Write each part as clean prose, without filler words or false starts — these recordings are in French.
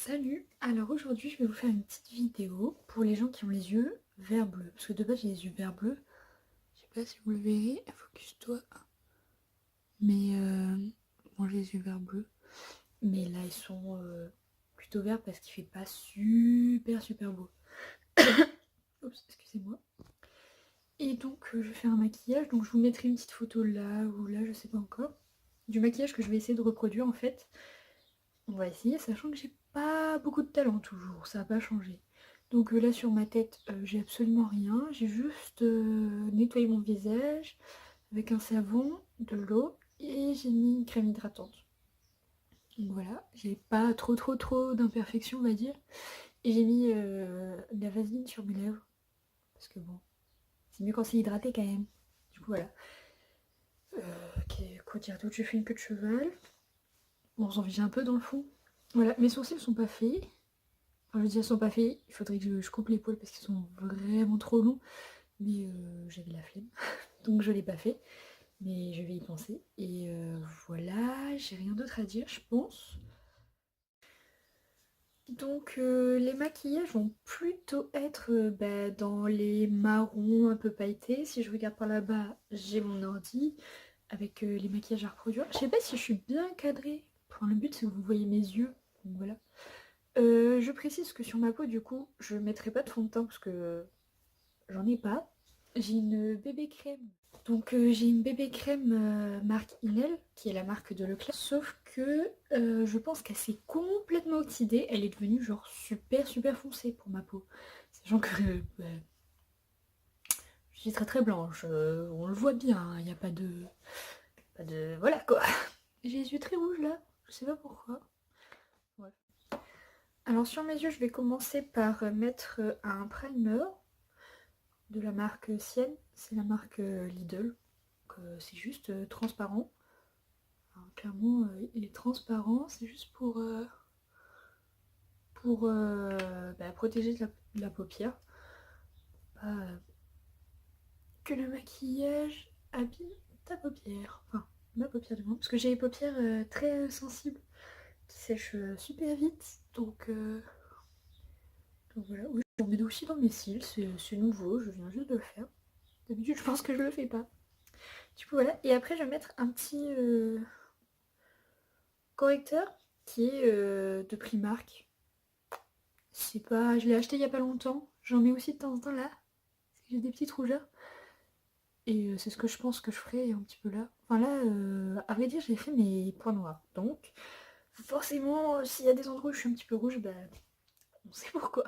Salut! Alors aujourd'hui je vais vous faire une petite vidéo pour les gens qui ont les yeux vert bleu. Parce que de base j'ai les yeux vert bleu. Je sais pas si vous le verrez, focus-toi. Mais bon j'ai les yeux vert bleu. Mais là ils sont plutôt verts parce qu'il fait pas super beau. Oups, excusez-moi. Et donc je vais faire un maquillage. Donc je vous mettrai une petite photo là ou là, je sais pas encore. Du maquillage que je vais essayer de reproduire en fait. On va essayer, sachant que j'ai pas beaucoup de talent toujours, ça n'a pas changé. Donc là sur ma tête, j'ai absolument rien. J'ai juste nettoyé mon visage avec un savon, de l'eau et j'ai mis une crème hydratante. Donc voilà, j'ai pas trop d'imperfections on va dire. Et j'ai mis de la vaseline sur mes lèvres. Parce que bon, c'est mieux quand c'est hydraté quand même. Du coup voilà. Quoi dire d'autre? J'ai fait une queue de cheval. Bon, j'en vis un peu dans le fond. Voilà, mes sourcils sont pas faits. Enfin, je veux dire, ils sont pas faits, il faudrait que je coupe les poils parce qu'ils sont vraiment trop longs. Mais j'avais la flemme, donc je l'ai pas fait. Mais je vais y penser. Et voilà, j'ai rien d'autre à dire, je pense. Donc les maquillages vont plutôt être dans les marrons un peu pailletés. Si je regarde par là-bas, j'ai mon ordi avec les maquillages à reproduire. Je sais pas si je suis bien cadrée. Enfin, le but c'est que vous voyez mes yeux. Donc voilà. Je précise que sur ma peau, du coup, je mettrai pas de fond de teint parce que j'en ai pas. J'ai une bébé crème. Donc j'ai une bébé crème marque Inel, qui est la marque de Leclerc. Sauf que je pense qu'elle s'est complètement oxydée. Elle est devenue genre super foncée pour ma peau. Sachant que je suis très blanche. On le voit bien, il n'y a pas de... Voilà quoi. J'ai les yeux très rouges là. Je sais pas pourquoi. Ouais. Alors sur mes yeux, je vais commencer par mettre un primer de la marque Sienne, c'est la marque Lidl. C'est juste transparent. Alors, clairement, il est transparent, c'est juste pour protéger de la paupière. Pas que le maquillage abîme ta paupière. Enfin, ma paupière du moins. Parce que j'ai les paupières très sensibles qui sèchent super vite. Donc voilà. Oui, j'en mets aussi dans mes cils, c'est nouveau, je viens juste de le faire. D'habitude, je pense que je le fais pas. Du coup, voilà. Et après, je vais mettre un petit correcteur qui est de Primark. C'est pas, je l'ai acheté il y a pas longtemps. J'en mets aussi de temps en temps là. Parce que j'ai des petites rougeurs. Et c'est ce que je pense que je ferai un petit peu là. Enfin là, à vrai dire, j'ai fait mes points noirs. Donc, forcément, s'il y a des endroits où je suis un petit peu rouge, bah, on sait pourquoi.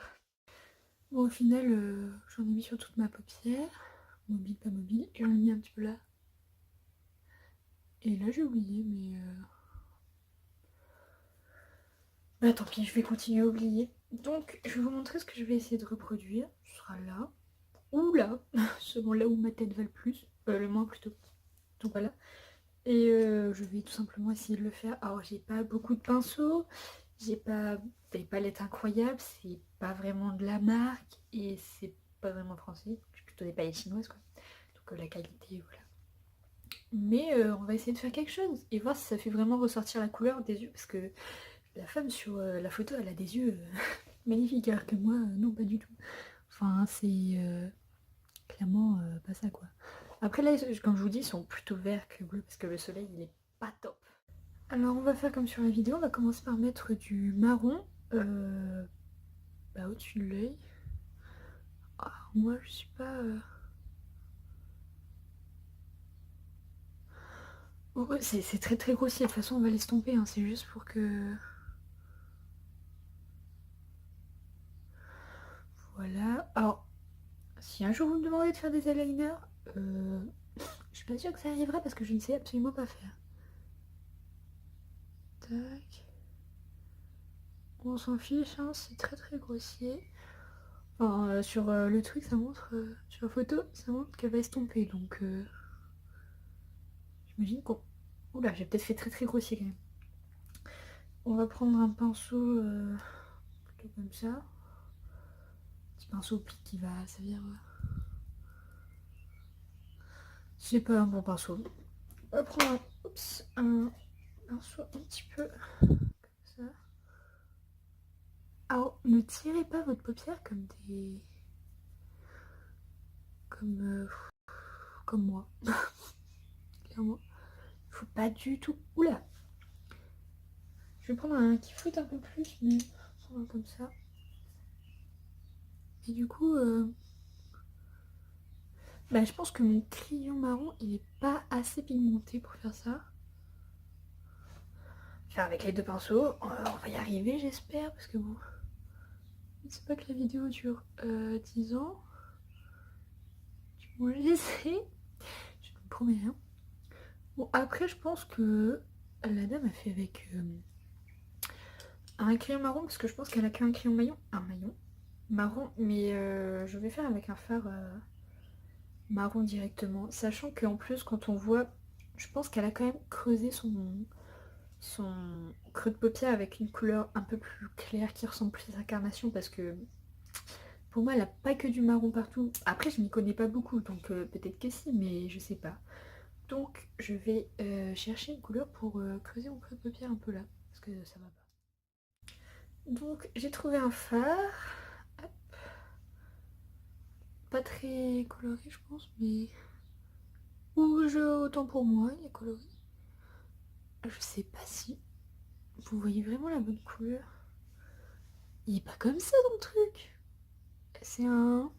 Bon, au final, j'en ai mis sur toute ma paupière. Mobile, pas mobile. Et j'en ai mis un petit peu là. Et là, j'ai oublié, mais... Bah tant pis, je vais continuer à oublier. Donc, je vais vous montrer ce que je vais essayer de reproduire. Ce sera là. Ou là. Selon là où ma tête va le plus. Le moins plutôt. Donc voilà. Et je vais tout simplement essayer de le faire. Alors, j'ai pas beaucoup de pinceaux. J'ai pas des palettes incroyables. C'est pas vraiment de la marque. Et c'est pas vraiment français. J'ai plutôt des palettes chinoises, quoi. Donc la qualité, voilà. Mais on va essayer de faire quelque chose. Et voir si ça fait vraiment ressortir la couleur des yeux. Parce que la femme sur la photo, elle a des yeux magnifiques. Alors que moi, non, pas du tout. Enfin, c'est clairement pas ça, quoi. Après là, comme je vous dis, ils sont plutôt verts que bleus parce que le soleil il est pas top. Alors on va faire comme sur la vidéo, on va commencer par mettre du marron au-dessus de l'œil. Ah, moi je suis pas... Oh, ouais, c'est très grossier, de toute façon on va l'estomper, hein. C'est juste pour que... Voilà. Alors, si un jour vous me demandez de faire des eyeliners, je suis pas sûre que ça arrivera parce que je ne sais absolument pas faire. Tac. On s'en fiche, hein, c'est très grossier. Enfin, sur le truc, ça montre, sur la photo, ça montre qu'elle va estomper, donc j'imagine qu'on... Oula, j'ai peut-être fait très grossier quand même. On va prendre un pinceau plutôt comme ça. Petit pinceau pli qui va servir... C'est pas un bon pinceau. On va prendre un pinceau un petit peu comme ça. Alors, ne tirez pas votre paupière comme des... comme moi. Clairement. Faut pas du tout... Oula. Je vais prendre un qui floute un peu plus, mais on va comme ça. Et du coup, bah, je pense que mon crayon marron, il est pas assez pigmenté pour faire ça. Faire avec les deux pinceaux, on va y arriver j'espère, parce que bon... Je sais pas que la vidéo dure 10 ans. Du moins j'essaie. Je ne promets rien. Bon après je pense que la dame a fait avec un crayon marron, parce que je pense qu'elle a qu'un crayon maillon. Un maillon marron, mais je vais faire avec un fard marron directement. Sachant qu'en plus quand on voit, je pense qu'elle a quand même creusé son creux de paupière avec une couleur un peu plus claire qui ressemble plus à sa carnation, parce que pour moi elle a pas que du marron partout. Après je m'y connais pas beaucoup, donc peut-être que si, mais je sais pas. Donc je vais chercher une couleur pour creuser mon creux de paupière un peu là, parce que ça va pas. Donc j'ai trouvé un fard. Hop. Pas très coloré je pense, mais rouge autant pour moi, il est coloré. Je sais pas si vous voyez vraiment la bonne couleur. Il est pas comme ça dans le truc. C'est un...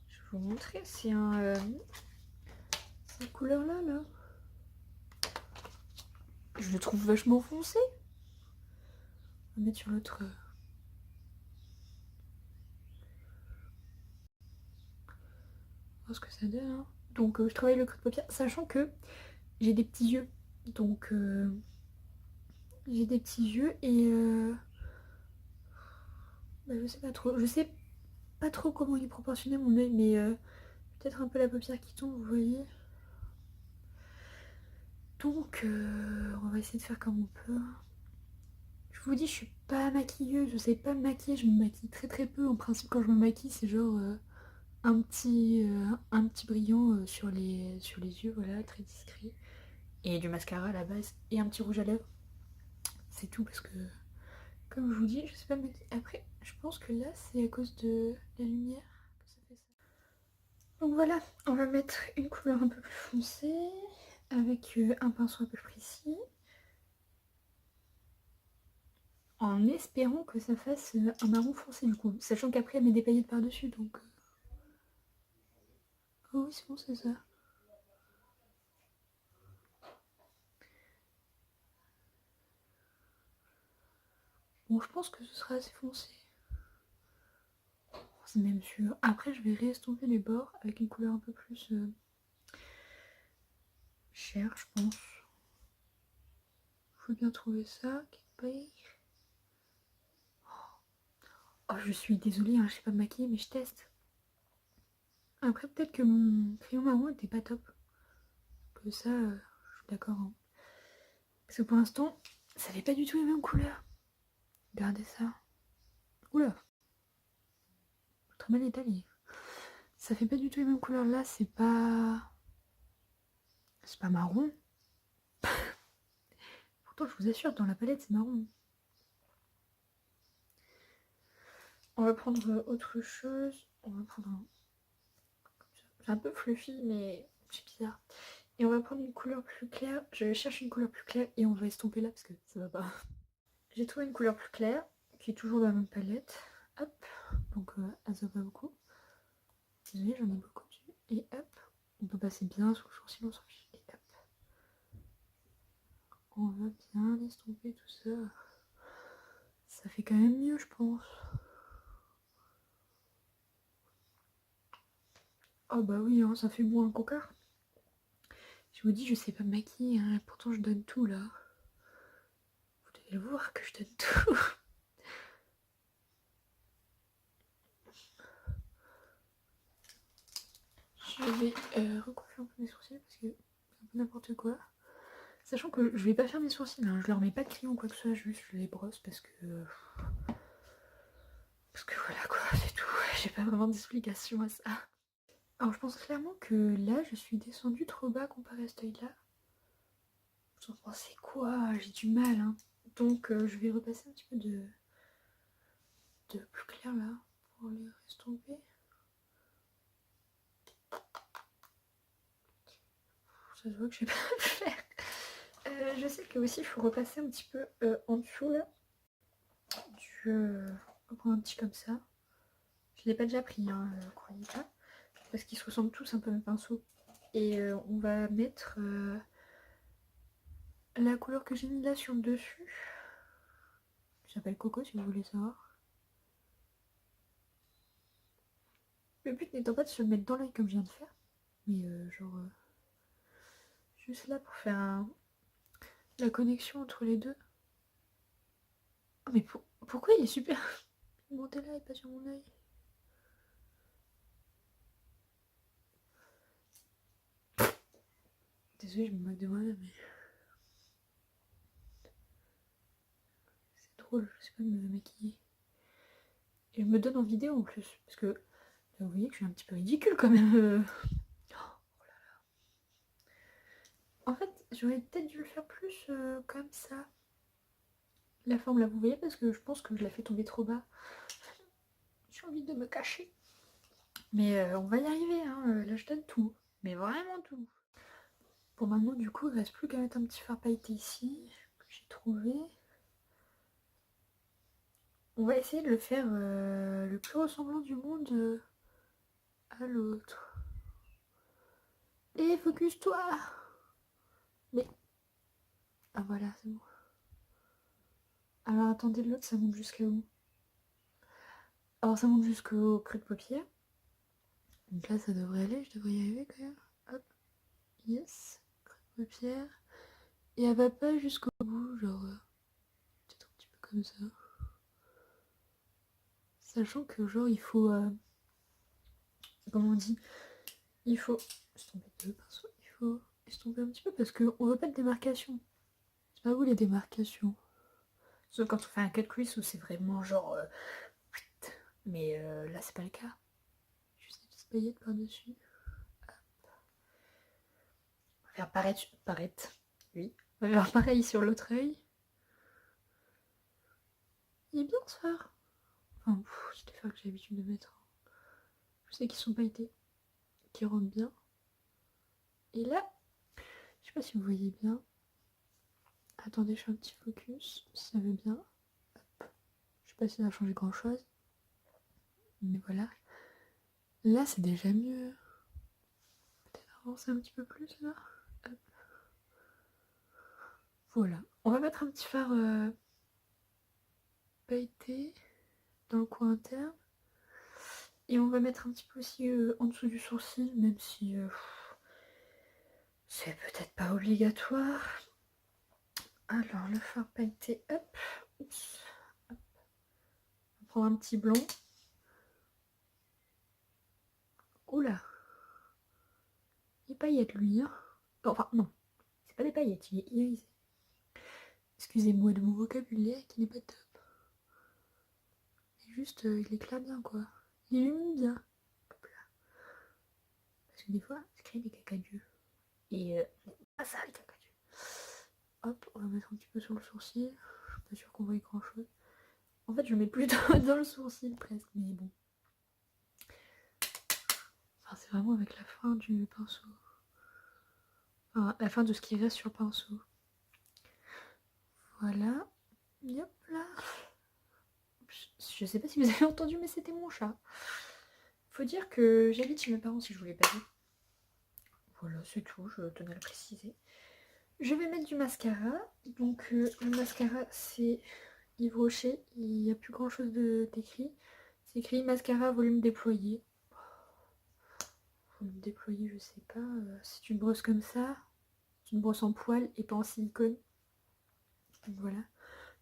Je vais vous montrer, c'est un... cette couleur là, là. Je le trouve vachement foncé. On va mettre sur l'autre... voir ce que ça donne. Hein. Donc je travaille le creux de paupière, sachant que j'ai des petits yeux. Donc j'ai des petits yeux et bah, je sais pas trop. Je sais pas trop comment il est proportionné mon œil, mais peut-être un peu la paupière qui tombe, vous voyez. Donc on va essayer de faire comme on peut. Je vous dis, je suis pas maquilleuse, je sais pas me maquiller, je me maquille très très peu. En principe quand je me maquille c'est genre un petit brillant sur les yeux, voilà, très discret. Et du mascara à la base, et un petit rouge à lèvres. C'est tout parce que, comme je vous dis, je sais pas me maquiller. Après, je pense que là c'est à cause de la lumière que ça fait ça. Donc voilà, on va mettre une couleur un peu plus foncée, avec un pinceau un peu précis. En espérant que ça fasse un marron foncé du coup. Sachant qu'après elle met des paillettes par-dessus, donc... Oh oui, c'est bon, c'est ça. Bon, je pense que ce sera assez foncé. C'est même sûr. Après, je vais réestomper les bords avec une couleur un peu plus chère, je pense. Faut bien trouver ça. Oh, je suis désolée, hein, je sais pas me maquiller, mais je teste. Après, peut-être que mon crayon marron était pas top. Que ça, je suis d'accord. Hein. Parce que pour l'instant, ça fait pas du tout les mêmes couleurs. Regardez ça. Oula. Très mal étalé. Ça fait pas du tout les mêmes couleurs. Là, c'est pas... C'est pas marron. Pourtant, je vous assure, dans la palette, c'est marron. On va prendre autre chose. On va prendre un... C'est un peu fluffy, mais c'est bizarre. Et on va prendre une couleur plus claire. Je cherche une couleur plus claire et on va estomper là parce que ça va pas. J'ai trouvé une couleur plus claire qui est toujours dans la même palette. Hop. Donc elle se voit pas beaucoup. Désolée, j'en ai beaucoup dessus. Et hop. On peut passer bien sous le sourcil, on s'en fiche. Et hop. On va bien estomper tout ça. Ça fait quand même mieux, je pense. Oh bah oui, hein, ça fait moins un cocard. Je vous dis, je sais pas me maquiller, hein, pourtant je donne tout là. Vous devez le voir que je donne tout. Je vais recoiffer un peu mes sourcils parce que c'est un peu n'importe quoi. Sachant que je vais pas faire mes sourcils, hein, je leur mets pas de crayon ou quoi que ce soit, juste je les brosse parce que... Parce que voilà quoi, c'est tout. J'ai pas vraiment d'explication à ça. Alors je pense clairement que là je suis descendue trop bas comparé à ce œil-là. Vous en pensez quoi? J'ai du mal, hein. Donc je vais repasser un petit peu de de plus clair là pour les estomper. Ça se voit que je sais pas le faire. Je sais que aussi il faut repasser un petit peu en dessous là. On prend un petit comme ça. Je l'ai pas déjà pris, hein, croyez pas. Parce qu'ils se ressemblent tous un peu mes pinceaux. Et on va mettre la couleur que j'ai mis là sur le dessus. Qui s'appelle Coco si vous voulez savoir. Le but n'étant pas de se le mettre dans l'œil comme je viens de faire. Mais juste là pour faire la connexion entre les deux. Oh, mais pourquoi il est super monté là et pas sur mon œil? Désolée, je me moque de moi-même, mais c'est drôle, je sais pas de me maquiller. Et je me donne en vidéo en plus, parce que vous voyez que je suis un petit peu ridicule quand même. Oh là là. En fait, j'aurais peut-être dû le faire plus comme ça. La forme là, vous voyez, parce que je pense que je la fais tomber trop bas. J'ai envie de me cacher. Mais on va y arriver, hein. Là je donne tout. Mais vraiment tout. Bon, maintenant du coup, il ne reste plus qu'à mettre un petit fard pailleté ici, que j'ai trouvé. On va essayer de le faire le plus ressemblant du monde à l'autre. Et focus-toi! Mais... Ah voilà, c'est bon. Alors attendez, l'autre ça monte jusqu'à où? Alors ça monte jusqu'au creux de paupière. Donc là ça devrait aller, je devrais y arriver quand même. Hop, yes, creux de paupière. Et elle va pas jusqu'au bout, genre peut-être un petit peu comme ça. Sachant que genre il faut... comment on dit? Il faut estomper deux pinceaux, il faut estomper un petit peu parce qu'on veut pas de démarcation. C'est pas vous les démarcations. Sauf quand on fait un cut crease où c'est vraiment genre... mais là c'est pas le cas. Juste des petites paillettes par-dessus. On va faire paraître, oui. On va faire pareil sur l'autre œil. Il est bien ce fard. Enfin, c'est des fards que j'ai l'habitude de mettre. Je sais qu'ils sont pailletés, qui rendent bien. Et là, je sais pas si vous voyez bien. Attendez, je fais un petit focus, si ça veut bien. Hop. Je sais pas si ça a changé grand chose. Mais voilà. Là, c'est déjà mieux. Peut-être avancer un petit peu plus là. Hop. Voilà. On va mettre un petit fard pailleté dans le coin interne. Et on va mettre un petit peu aussi en dessous du sourcil, même si c'est peut-être pas obligatoire. Alors, le fard pailleté, hop. Oups. Hop. On prend un petit blond. Oula. Il est paillette lui, hein. Enfin, non. C'est pas des paillettes, il est irisé. Excusez-moi de mon vocabulaire qui n'est pas top. Mais juste, il éclaire bien, quoi. Il illumine bien. Hop là. Parce que des fois, ça crée des cacadieux. Et pas ça, les cacadieux. Hop, on va mettre un petit peu sur le sourcil. Je suis pas sûre qu'on voit grand chose. En fait, je mets plutôt dans le sourcil presque, mais bon. Enfin, c'est vraiment avec la fin du pinceau. Enfin, la fin de ce qui reste sur le pinceau. Voilà. Hop là. Je sais pas si vous avez entendu, mais c'était mon chat. Faut dire que j'habite chez mes parents si je vous l'ai pas dit. Voilà, c'est tout, je tenais à le préciser. Je vais mettre du mascara. Donc le mascara c'est Yves Rocher. Il n'y a plus grand chose d'écrit. C'est écrit mascara volume déployé. Volume déployé, je sais pas. C'est une brosse comme ça. C'est une brosse en poil et pas en silicone. Donc voilà.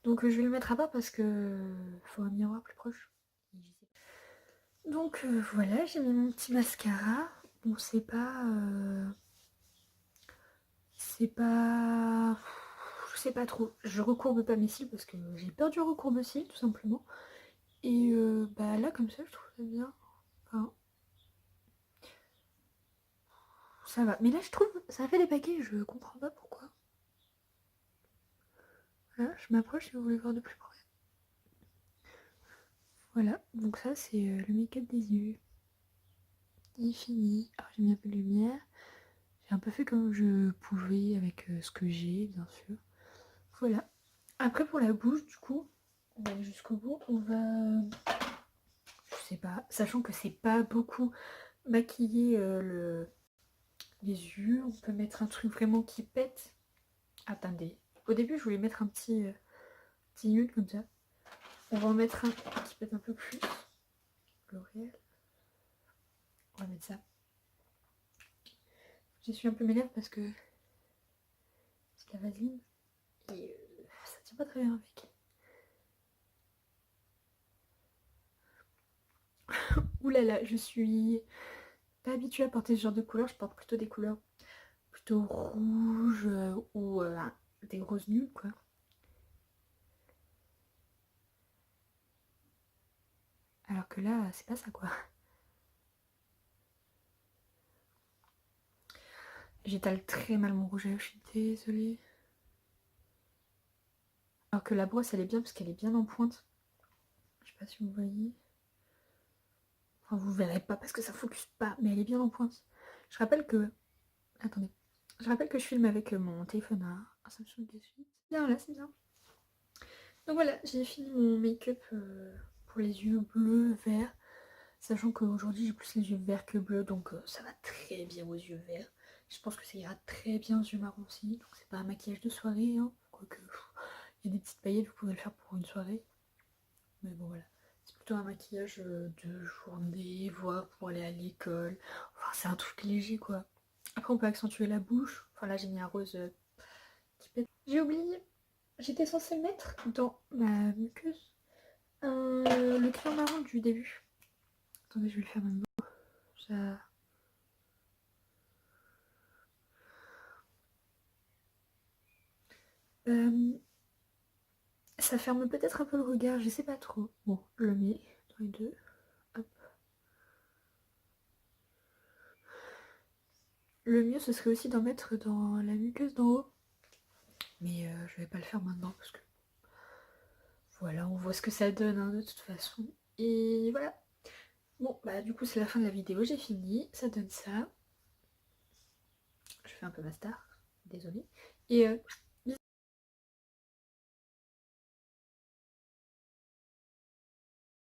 Donc je vais le mettre à part parce que faut un miroir plus proche. Donc voilà, j'ai mis mon petit mascara. Bon, c'est pas... c'est pas... Je sais pas trop. Je recourbe pas mes cils parce que j'ai peur du recourbe-cils, tout simplement. Et bah là, comme ça, je trouve ça bien. Enfin... ça va. Mais là, je trouve... ça fait des paquets, je comprends pas pourquoi. Voilà, je m'approche si vous voulez voir de plus près. Voilà, donc ça c'est le make-up des yeux. Il est fini. Alors j'ai mis un peu de lumière. J'ai un peu fait comme je pouvais avec ce que j'ai, bien sûr. Voilà. Après pour la bouche, du coup, on va aller jusqu'au bout. On va... Je sais pas, sachant que c'est pas beaucoup maquiller les yeux. On peut mettre un truc vraiment qui pète. Attendez. Au début, je voulais mettre un petit nude comme ça. On va en mettre un qui pète un peu plus. L'Oréal. On va mettre ça. J'essuie un peu mes lèvres parce que c'est de la vaseline. Et ça tient pas très bien avec. Ouh là là, je suis pas habituée à porter ce genre de couleurs. Je porte plutôt des couleurs plutôt rouges ou des roses nuls, quoi. Alors que là, c'est pas ça, quoi. J'étale très mal mon rouge à lèvres, je suis désolée. Alors que la brosse, elle est bien parce qu'elle est bien en pointe. Je sais pas si vous voyez. Enfin, vous verrez pas parce que ça focus pas, mais elle est bien en pointe. Je rappelle que... Attendez. Je rappelle que je filme avec mon téléphone à Samsung S8. C'est bien, là, c'est bien. Donc voilà, j'ai fini mon make-up pour les yeux bleus, verts. Sachant qu'aujourd'hui, j'ai plus les yeux verts que bleus, donc ça va très bien aux yeux verts. Je pense que ça ira très bien aux yeux marrons aussi. Donc c'est pas un maquillage de soirée, hein. Quoique, il y a des petites paillettes, vous pouvez le faire pour une soirée. Mais bon, voilà. C'est plutôt un maquillage de journée, voire pour aller à l'école. Enfin, c'est un truc léger, quoi. Après, on peut accentuer la bouche. Enfin, là, j'ai mis un rose qui pète. J'ai oublié. J'étais censée mettre dans ma muqueuse le crayon marron du début. Attendez, je vais le faire maintenant. Ça... ça ferme peut-être un peu le regard, je sais pas trop. Bon, je le mets dans les deux. Hop. Le mieux, ce serait aussi d'en mettre dans la muqueuse d'en haut. Mais je vais pas le faire maintenant parce que... Voilà, on voit ce que ça donne hein, de toute façon. Et voilà. Bon, bah du coup, c'est la fin de la vidéo, j'ai fini. Ça donne ça. Je fais un peu ma star. Désolée. Et